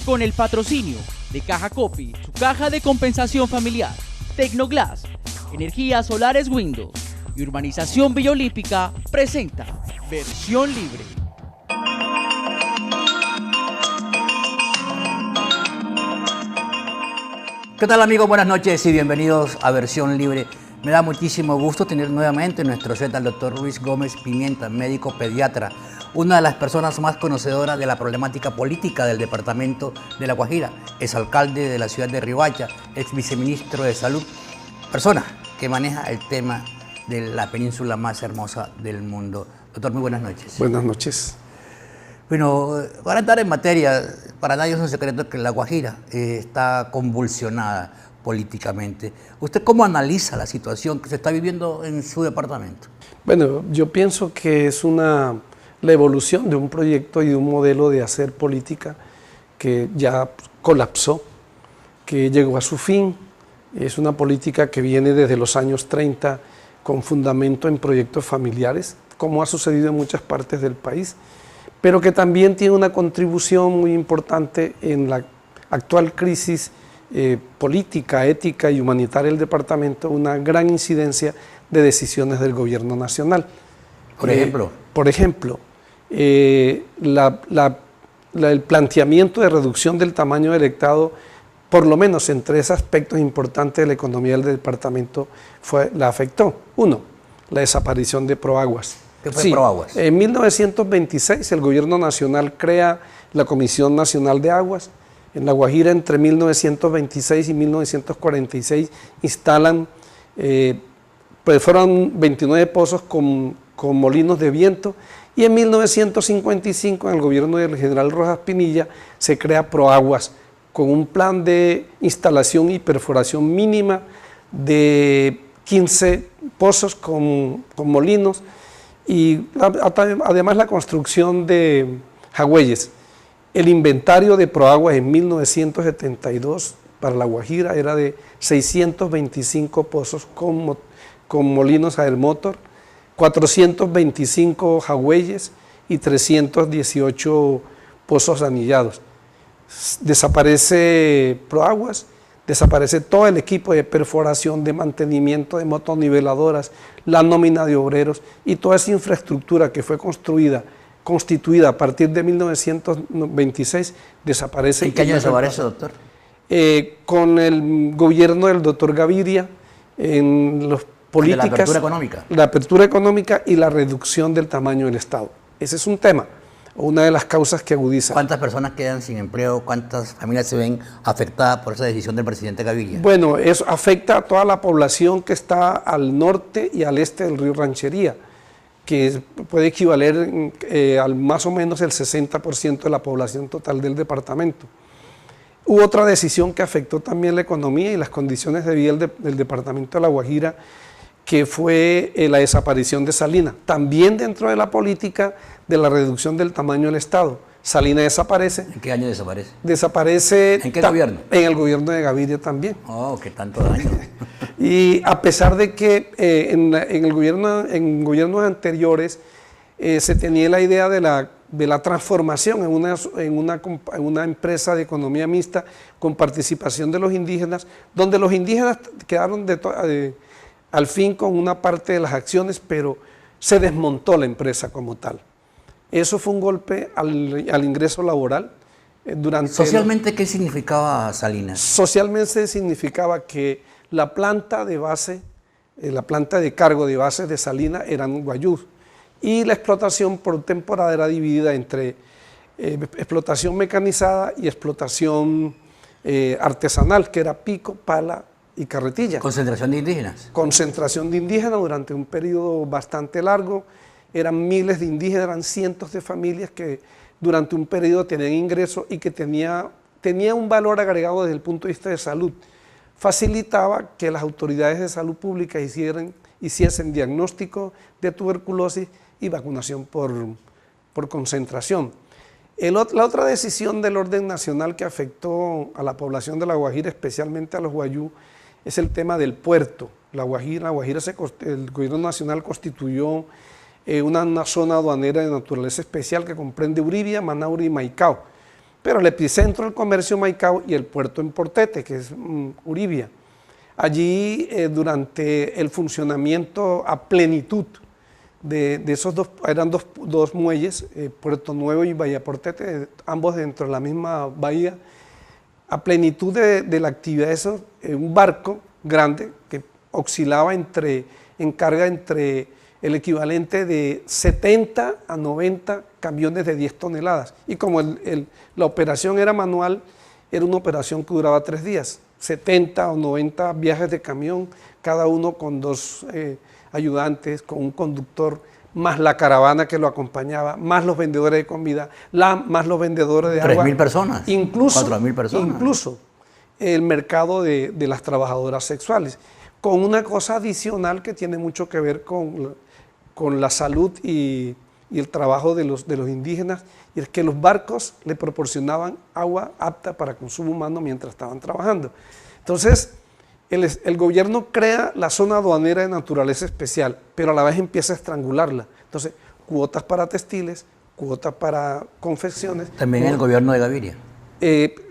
Con el patrocinio de Caja Copi, su caja de compensación familiar, Tecnoglass, Energías Solares Windows y Urbanización Villa Olímpica presenta Versión Libre. ¿Qué tal, amigos? Buenas noches y bienvenidos a Versión Libre. Me da muchísimo gusto tener nuevamente en nuestro set al doctor Luis Gómez Pimienta, médico pediatra, una de las personas más conocedoras de la problemática política del departamento de La Guajira, es alcalde de la ciudad de Riohacha, ex viceministro de Salud, persona que maneja el tema de la península más hermosa del mundo. Doctor, muy buenas noches. Buenas noches. Bueno, para entrar en materia, para nadie es un secreto que La Guajira está convulsionada políticamente. ¿Usted cómo analiza la situación que se está viviendo en su departamento? Bueno, yo pienso que es la evolución de un proyecto y de un modelo de hacer política que ya colapsó, que llegó a su fin. Es una política que viene desde los años 30 con fundamento en proyectos familiares, como ha sucedido en muchas partes del país, pero que también tiene una contribución muy importante en la actual crisis política, ética y humanitaria del departamento, una gran incidencia de decisiones del gobierno nacional. Por ejemplo, el planteamiento de reducción del tamaño del Estado, por lo menos en tres aspectos importantes de la economía del departamento, la afectó. Uno, la desaparición de Proaguas. ¿Qué fue Proaguas? En 1926 el gobierno nacional crea la Comisión Nacional de Aguas. En La Guajira, entre 1926 y 1946, instalan, pues fueron 29 pozos con molinos de viento, y en 1955, en el gobierno del general Rojas Pinilla, se crea Proaguas, con un plan de instalación y perforación mínima de 15 pozos con molinos, y además la construcción de jagüeyes. El inventario de Proaguas en 1972 para La Guajira era de 625 pozos con molinos a motor, 425 jagüeyes y 318 pozos anillados. Desaparece Proaguas, desaparece todo el equipo de perforación, de mantenimiento de motoniveladoras, la nómina de obreros y toda esa infraestructura que fue constituida a partir de 1926, desaparece. ¿En qué año desaparece, doctor? Con el gobierno del doctor Gaviria, en las políticas, ¿De la apertura económica? La apertura económica y la reducción del tamaño del Estado. Ese es un tema, una de las causas que agudiza. ¿Cuántas personas quedan sin empleo? ¿Cuántas familias se ven afectadas por esa decisión del presidente Gaviria? Bueno, eso afecta a toda la población que está al norte y al este del río Ranchería, que puede equivaler al más o menos el 60% de la población total del departamento. Hubo otra decisión que afectó también la economía y las condiciones de vida del departamento de La Guajira, que fue la desaparición de Salina, también dentro de la política de la reducción del tamaño del Estado. Salina desaparece. ¿En qué año desaparece? Desaparece. ¿En qué gobierno? En el gobierno de Gaviria también. Oh, qué tanto daño. Y a pesar de que en gobiernos anteriores se tenía la idea de la transformación en una empresa de economía mixta con participación de los indígenas, donde los indígenas quedaron al fin con una parte de las acciones, pero se desmontó la empresa como tal. Eso fue un golpe al ingreso laboral. ¿Socialmente qué significaba Salinas? Socialmente significaba que la planta de base, la planta de cargo de bases de Salinas eran guayús, y la explotación por temporada era dividida entre explotación mecanizada y explotación artesanal, que era pico, pala y carretilla. ¿Concentración de indígenas? Concentración de indígenas durante un periodo bastante largo. Eran miles de indígenas, eran cientos de familias que durante un periodo tenían ingresos y que tenía un valor agregado desde el punto de vista de salud. Facilitaba que las autoridades de salud pública hiciesen diagnóstico de tuberculosis y vacunación por concentración. La otra decisión del orden nacional que afectó a la población de La Guajira, especialmente a los guayú, es el tema del puerto. El gobierno nacional constituyó una zona aduanera de naturaleza especial que comprende Uribia, Manaure y Maicao. pero el epicentro del comercio Maicao y el puerto en Portete, que es Uribia. Allí, durante el funcionamiento a plenitud de esos dos, eran dos muelles, Puerto Nuevo y Bahía Portete, ambos dentro de la misma bahía, a plenitud de la actividad de eso, un barco grande que oscilaba en carga entre el equivalente de 70 a 90 camiones de 10 toneladas. Y como la operación era manual, era una operación que duraba 3 días, 70 o 90 viajes de camión, cada uno con 2 ayudantes, con un conductor, más la caravana que lo acompañaba, más los vendedores de comida, más los vendedores de agua. 3.000 personas, incluso, 4.000 personas. Incluso el mercado de las trabajadoras sexuales, con una cosa adicional que tiene mucho que ver con la salud y el trabajo de los indígenas, y es que los barcos le proporcionaban agua apta para consumo humano mientras estaban trabajando. Entonces, el gobierno crea la zona aduanera de naturaleza especial, pero a la vez empieza a estrangularla. Entonces, cuotas para textiles, cuotas para confecciones. También el gobierno de Gaviria.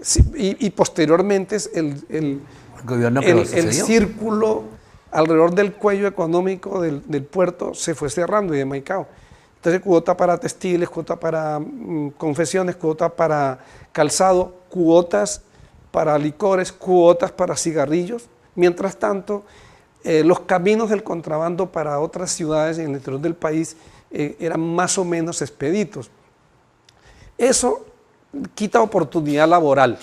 Sí, y posteriormente el gobierno que el círculo alrededor del cuello económico del puerto se fue cerrando y de Maicao. Entonces, cuota para textiles, cuota para confecciones, cuota para calzado, cuotas para licores, cuotas para cigarrillos. Mientras tanto, los caminos del contrabando para otras ciudades en el interior del país eran más o menos expeditos. Eso quita oportunidad laboral,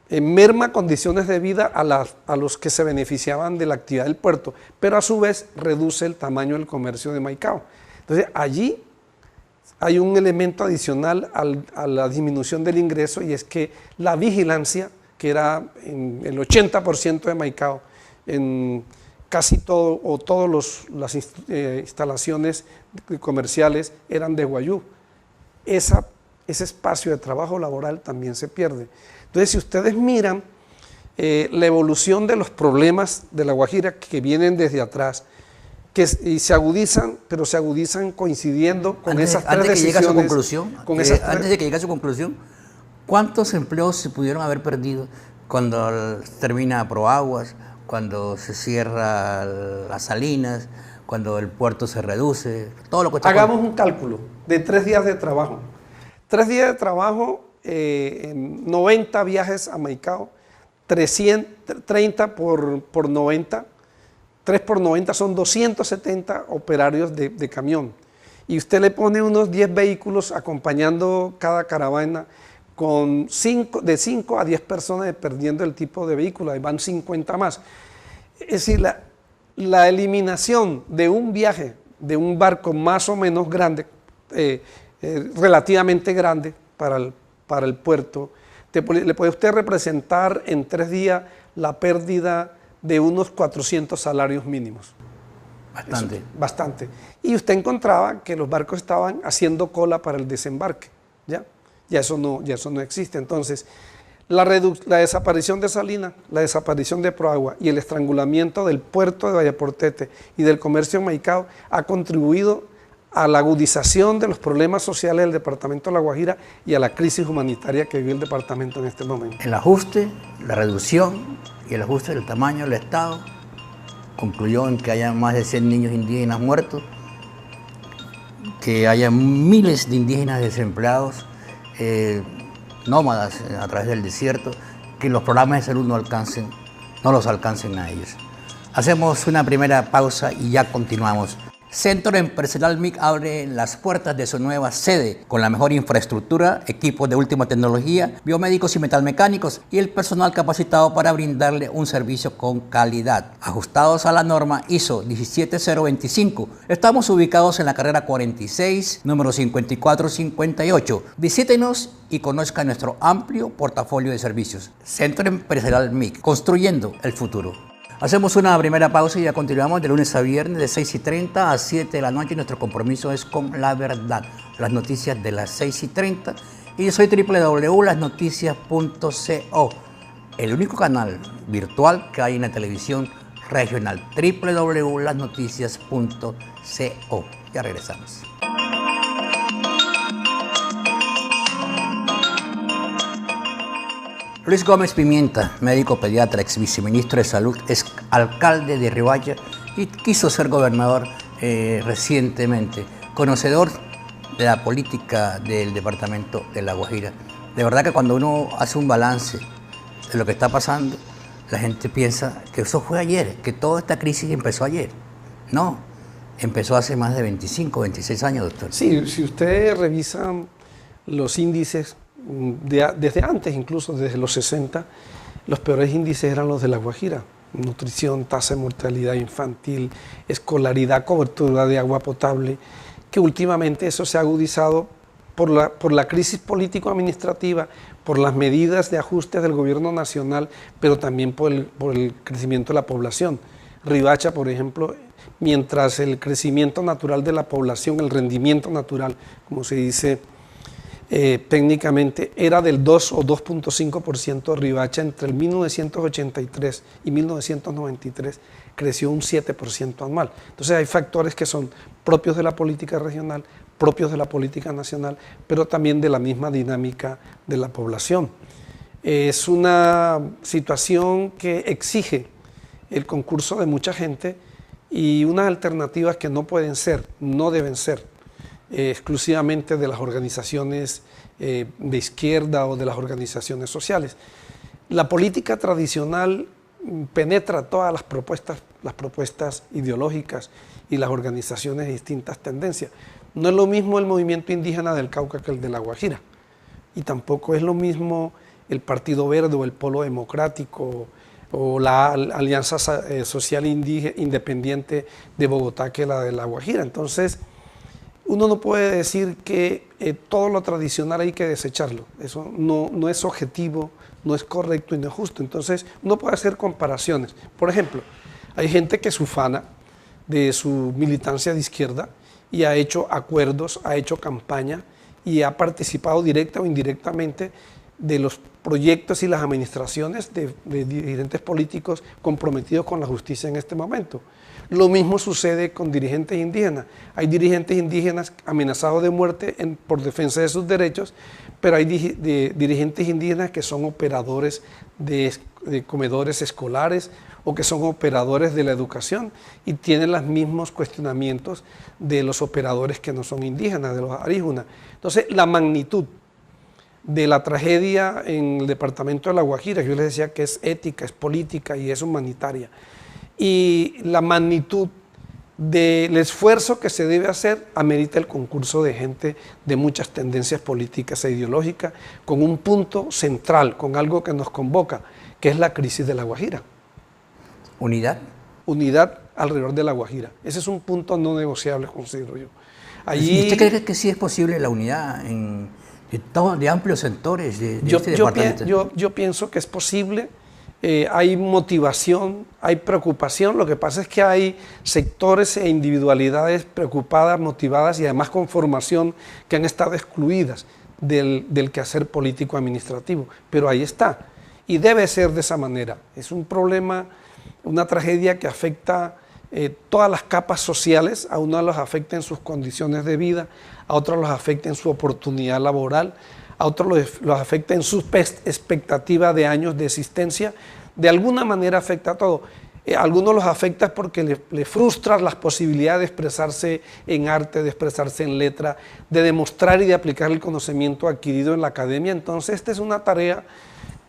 merma condiciones de vida a los que se beneficiaban de la actividad del puerto, pero a su vez reduce el tamaño del comercio de Maicao. Entonces, allí hay un elemento adicional a la disminución del ingreso, y es que la vigilancia, que era en el 80% de Maicao, en casi todo o todas las instalaciones comerciales eran de Guayú. Ese espacio de trabajo laboral también se pierde. Entonces, si ustedes miran la evolución de los problemas de La Guajira que vienen desde atrás, y se agudizan, pero se agudizan coincidiendo con esas tres decisiones. Antes de que llegue a su conclusión, ¿cuántos empleos se pudieron haber perdido cuando termina Proaguas, cuando se cierra las salinas, cuando el puerto se reduce? Todo lo que está. Hagamos un cálculo de 3 días de trabajo. 3 días de trabajo, 90 viajes a Maicao, 30 por 90. 3 por 90 son 270 operarios de camión. Y usted le pone unos 10 vehículos acompañando cada caravana con de 5 a 10 personas dependiendo del tipo de vehículo, ahí van 50 más. Es decir, la eliminación de un viaje de un barco más o menos grande, relativamente grande para el puerto, le puede usted representar en 3 días la pérdida de unos 400 salarios mínimos. Bastante. Eso, bastante. Y usted encontraba que los barcos estaban haciendo cola para el desembarque. Ya eso no existe. Entonces, la desaparición de Salinas, la desaparición de Proagua y el estrangulamiento del puerto de Bahía Portete y del comercio en Maicao ha contribuido a la agudización de los problemas sociales del departamento de La Guajira y a la crisis humanitaria que vive el departamento en este momento. El ajuste, la reducción y el ajuste del tamaño del Estado concluyó en que haya más de 100 niños indígenas muertos, que haya miles de indígenas desempleados, nómadas a través del desierto, que los programas de salud no los alcancen a ellos. Hacemos una primera pausa y ya continuamos. Centro Empresarial MIC abre las puertas de su nueva sede con la mejor infraestructura, equipos de última tecnología, biomédicos y metalmecánicos y el personal capacitado para brindarle un servicio con calidad, ajustados a la norma ISO 17025. Estamos ubicados en la carrera 46, número 5458. Visítenos y conozca nuestro amplio portafolio de servicios. Centro Empresarial MIC, construyendo el futuro. Hacemos una primera pausa y ya continuamos de lunes a viernes de 6:30 a 7 de la noche. Nuestro compromiso es con la verdad, las noticias de las 6:30. Y yo soy www.lasnoticias.co, el único canal virtual que hay en la televisión regional. www.lasnoticias.co. Ya regresamos. Luis Gómez Pimienta, médico pediatra, ex viceministro de Salud, ex alcalde de Riohacha y quiso ser gobernador recientemente, conocedor de la política del departamento de La Guajira. De verdad que cuando uno hace un balance de lo que está pasando, la gente piensa que eso fue ayer, que toda esta crisis empezó ayer. No, empezó hace más de 25, 26 años, doctor. Sí, si usted revisa los índices, desde antes, incluso desde los 60, los peores índices eran los de La Guajira. Nutrición, tasa de mortalidad infantil, escolaridad, cobertura de agua potable, que últimamente eso se ha agudizado por la crisis político-administrativa, por las medidas de ajustes del gobierno nacional, pero también por el crecimiento de la población. Riohacha, por ejemplo, mientras el crecimiento natural de la población, el rendimiento natural, como se dice técnicamente, era del 2 o 2.5%, Riohacha entre el 1983 y 1993 creció un 7% anual. Entonces hay factores que son propios de la política regional, propios de la política nacional, pero también de la misma dinámica de la población. Es una situación que exige el concurso de mucha gente y unas alternativas que no pueden ser, no deben ser exclusivamente de las organizaciones de izquierda o de las organizaciones sociales. La política tradicional penetra todas las propuestas ideológicas y las organizaciones de distintas tendencias. No es lo mismo el movimiento indígena del Cauca que el de La Guajira, y tampoco es lo mismo el Partido Verde o el Polo Democrático o la Alianza Social Independiente de Bogotá que la de La Guajira. Entonces, uno no puede decir que todo lo tradicional hay que desecharlo. Eso no es objetivo, no es correcto y no es justo. Entonces, uno puede hacer comparaciones. Por ejemplo, hay gente que se ufana de su militancia de izquierda y ha hecho acuerdos, ha hecho campaña y ha participado directa o indirectamente de los proyectos y las administraciones de dirigentes políticos comprometidos con la justicia en este momento. Lo mismo sucede con dirigentes indígenas. Hay dirigentes indígenas amenazados de muerte por defensa de sus derechos, pero hay dirigentes indígenas que son operadores de comedores escolares o que son operadores de la educación y tienen los mismos cuestionamientos de los operadores que no son indígenas, de los aríjunas. Entonces, la magnitud de la tragedia en el departamento de La Guajira, yo les decía que es ética, es política y es humanitaria, y la magnitud del esfuerzo que se debe hacer amerita el concurso de gente de muchas tendencias políticas e ideológicas, con un punto central, con algo que nos convoca, que es la crisis de La Guajira. ¿Unidad? Unidad alrededor de La Guajira. Ese es un punto no negociable, considero yo. ¿Y usted cree que sí es posible la unidad de amplios sectores de este departamento? Yo pienso que es posible. Hay motivación, hay preocupación. Lo que pasa es que hay sectores e individualidades preocupadas, motivadas y además con formación que han estado excluidas del quehacer político administrativo. Pero ahí está. Y debe ser de esa manera. Es un problema, una tragedia que afecta todas las capas sociales. A unos los afecta en sus condiciones de vida, a otros los afecta en su oportunidad laboral, a otros los afecta en su expectativa de años de existencia. De alguna manera afecta a todo. A algunos los afecta porque le frustran las posibilidades de expresarse en arte, de expresarse en letra, de demostrar y de aplicar el conocimiento adquirido en la academia. Entonces, esta es una tarea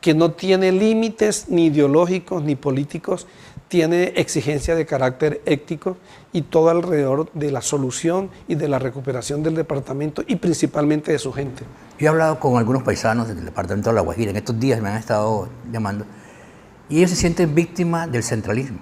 que no tiene límites ni ideológicos ni políticos, tiene exigencia de carácter ético y todo alrededor de la solución y de la recuperación del departamento y principalmente de su gente. Yo he hablado con algunos paisanos del departamento de La Guajira, en estos días me han estado llamando, y ellos se sienten víctimas del centralismo,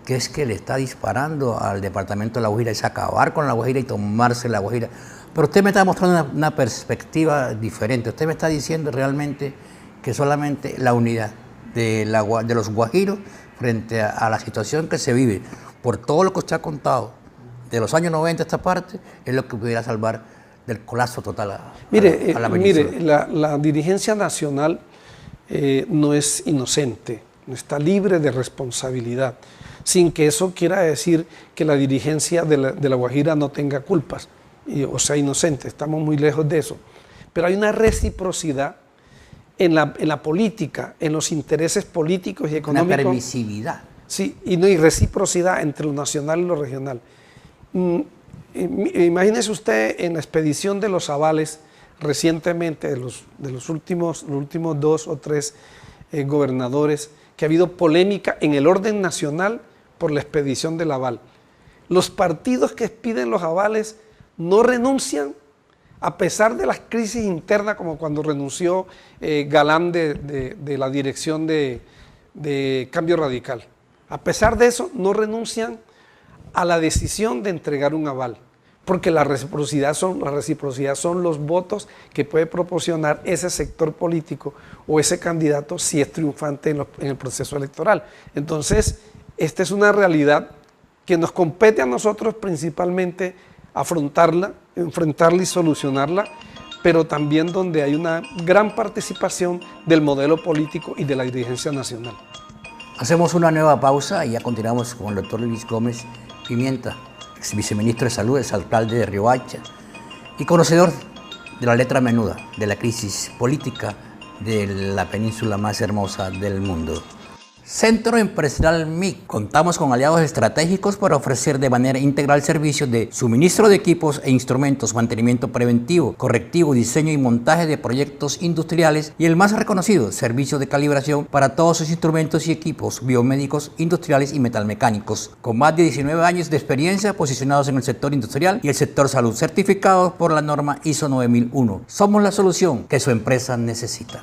que es que le está disparando al departamento de La Guajira, es acabar con La Guajira y tomarse La Guajira. Pero usted me está mostrando una perspectiva diferente. Usted me está diciendo realmente que solamente la unidad de los guajiros frente a la situación que se vive, por todo lo que usted ha contado, de los años 90 a esta parte, es lo que pudiera salvar del colapso total a la península. La dirigencia nacional no es inocente, no está libre de responsabilidad, sin que eso quiera decir que la dirigencia de la Guajira no tenga culpas, o sea inocente, estamos muy lejos de eso. Pero hay una reciprocidad en la política, en los intereses políticos y económicos. Una permisividad. Sí, y reciprocidad entre lo nacional y lo regional. Imagínese usted en la expedición de los avales recientemente, de los últimos 2 o 3 gobernadores, que ha habido polémica en el orden nacional por la expedición del aval. Los partidos que piden los avales no renuncian a pesar de las crisis internas, como cuando renunció Galán de la dirección de Cambio Radical. A pesar de eso, no renuncian a la decisión de entregar un aval, porque la reciprocidad son los votos que puede proporcionar ese sector político o ese candidato si es triunfante en el proceso electoral. Entonces, esta es una realidad que nos compete a nosotros principalmente afrontarla, enfrentarla y solucionarla, pero también donde hay una gran participación del modelo político y de la dirigencia nacional. Hacemos una nueva pausa y ya continuamos con el doctor Luis Gómez Pimienta, ex viceministro de Salud, exalcalde de Riohacha y conocedor de la letra menuda de la crisis política de la península más hermosa del mundo. Centro Empresarial MIC. Contamos con aliados estratégicos para ofrecer de manera integral servicios de suministro de equipos e instrumentos, mantenimiento preventivo, correctivo, diseño y montaje de proyectos industriales y el más reconocido, servicio de calibración para todos sus instrumentos y equipos biomédicos, industriales y metalmecánicos. Con más de 19 años de experiencia posicionados en el sector industrial y el sector salud, certificados por la norma ISO 9001. Somos la solución que su empresa necesita.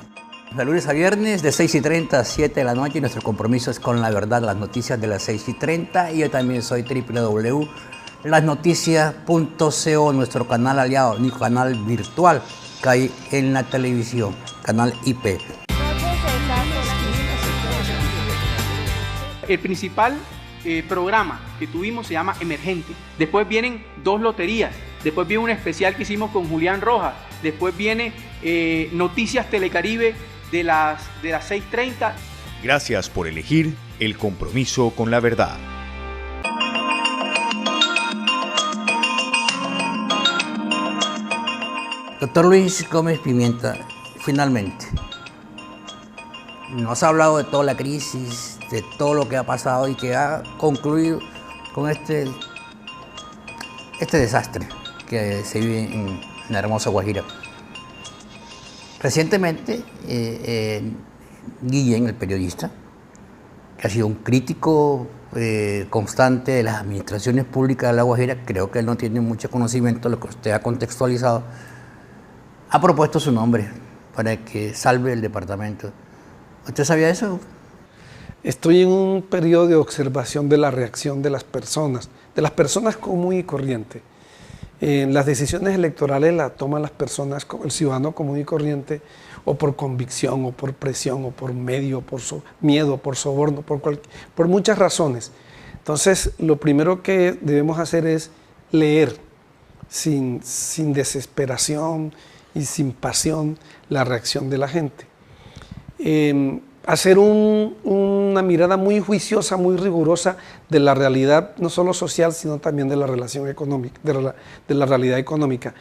De lunes a viernes de 6:30 a 7 de la noche y nuestro compromiso es con la verdad, las noticias de las 6:30 y yo también soy www.lasnoticias.co, nuestro canal aliado, mi canal virtual que hay en la televisión, canal IP. El principal programa que tuvimos se llama Emergente. Después vienen 2 loterías. Después viene un especial que hicimos con Julián Rojas. Después viene Noticias Telecaribe de las 6:30. Gracias por elegir el compromiso con la verdad. Doctor Luis Gómez Pimienta, finalmente, nos ha hablado de toda la crisis, de todo lo que ha pasado y que ha concluido con este desastre que se vive en la hermosa Guajira. Recientemente, Guillén, el periodista, que ha sido un crítico constante de las administraciones públicas de La Guajira, creo que él no tiene mucho conocimiento de lo que usted ha contextualizado, ha propuesto su nombre para que salve el departamento. ¿Usted sabía eso? Estoy en un periodo de observación de la reacción de las personas comunes y corrientes. Las decisiones electorales las toman las personas, el ciudadano común y corriente, o por convicción, o por presión, o por medio, por miedo, por soborno, por muchas razones. Entonces, lo primero que debemos hacer es leer sin desesperación y sin pasión la reacción de la gente. Hacer una mirada muy juiciosa, muy rigurosa de la realidad, no solo social, sino también de la relación económica, de la realidad económica.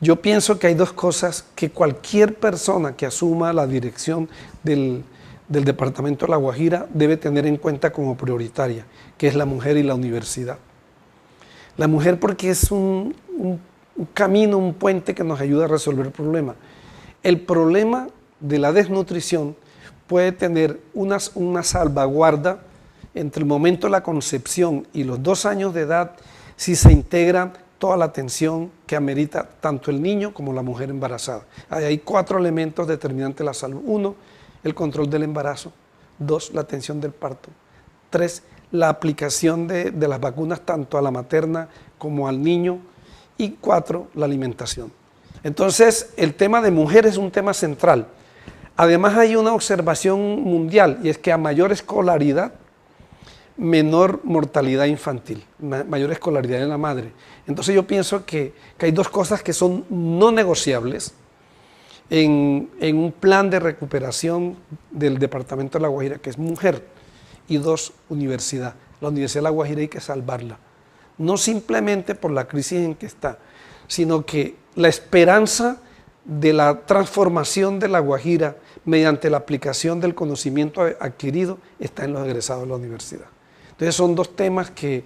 Yo pienso que hay 2 cosas que cualquier persona que asuma la dirección del departamento de La Guajira debe tener en cuenta como prioritaria, que es la mujer y la universidad. La mujer porque es un camino, un puente que nos ayuda a resolver el problema. El problema de la desnutrición puede tener una salvaguarda entre el momento de la concepción y los 2 años de edad si se integra toda la atención que amerita tanto el niño como la mujer embarazada. Hay 4 elementos determinantes de la salud. 1, el control del embarazo. 2, la atención del parto. 3, la aplicación de las vacunas tanto a la materna como al niño. Y 4, la alimentación. Entonces, el tema de mujer es un tema central. Además hay una observación mundial y es que a mayor escolaridad, menor mortalidad infantil, mayor escolaridad en la madre. Entonces yo pienso que hay 2 cosas que son no negociables en un plan de recuperación del departamento de La Guajira, que es mujer, y 2, universidad. La Universidad de La Guajira hay que salvarla, no simplemente por la crisis en que está, sino que la esperanza de la transformación de La Guajira mediante la aplicación del conocimiento adquirido, está en los egresados de la universidad. Entonces son dos temas que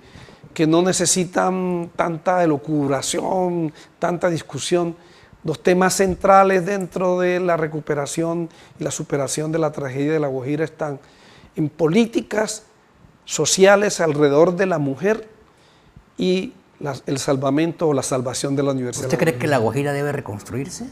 no necesitan tanta elucubración, tanta discusión, dos temas centrales dentro de la recuperación y la superación de la tragedia de La Guajira están en políticas sociales alrededor de la mujer y el salvamento o la salvación de la universidad. ¿Usted cree que La Guajira debe reconstruirse?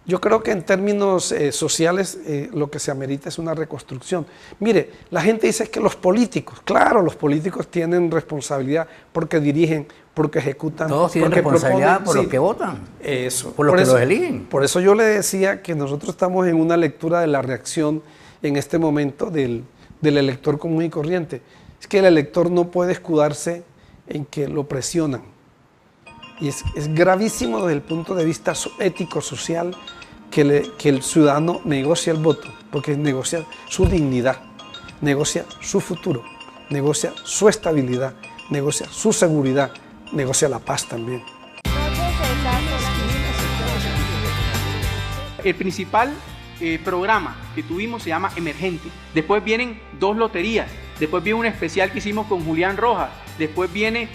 Yo creo que en términos sociales lo que se amerita es una reconstrucción. Mire, la gente dice que los políticos, claro, los políticos tienen responsabilidad porque dirigen, porque ejecutan. Todos tienen responsabilidad por los que votan, eso, por los que los eligen. Por eso yo le decía que nosotros estamos en una lectura de la reacción en este momento del elector común y corriente. Es que el elector no puede escudarse en que lo presionan. Y es gravísimo desde el punto de vista ético, social, que el ciudadano negocia el voto, porque negocia su dignidad, negocia su futuro, negocia su estabilidad, negocia su seguridad, negocia la paz también. El principal programa que tuvimos se llama Emergente. Después vienen 2 loterías. Después viene un especial que hicimos con Julián Rojas. Después viene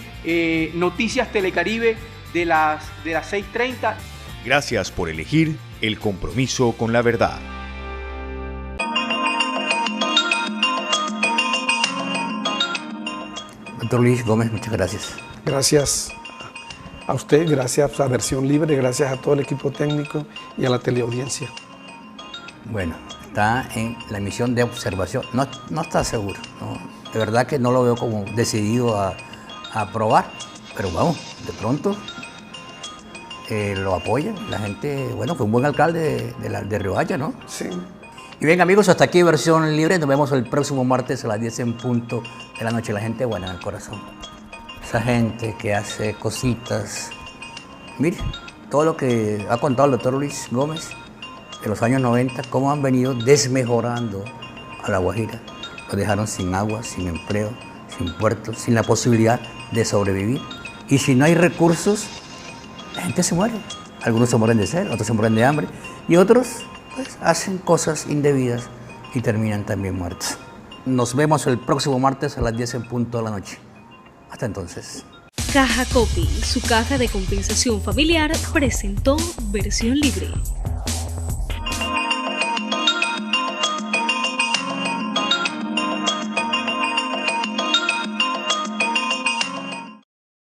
Noticias Telecaribe de las 6:30. Gracias por elegir el compromiso con la verdad. Doctor Luis Gómez, muchas gracias. Gracias a usted, gracias a Versión Libre, gracias a todo el equipo técnico y a la teleaudiencia. Bueno, está en la misión de observación. No está seguro, ¿no? De verdad que no lo veo como decidido a aprobar, pero vamos, de pronto lo apoyan. La gente, bueno, fue un buen alcalde de Riohacha, ¿no? Sí. Y bien, amigos, hasta aquí Versión Libre. Nos vemos el próximo martes a las 10 en punto de la noche. La gente buena en el corazón. Esa gente que hace cositas. Mire, todo lo que ha contado el doctor Luis Gómez de los años 90, cómo han venido desmejorando a La Guajira. Lo dejaron sin agua, sin empleo, sin puertos, sin la posibilidad de sobrevivir. Y si no hay recursos, la gente se muere. Algunos se mueren de sed, otros se mueren de hambre. Y otros, pues, hacen cosas indebidas y terminan también muertos. Nos vemos el próximo martes a las 10 en punto de la noche. Hasta entonces. Caja Copy, su caja de compensación familiar, presentó Versión Libre.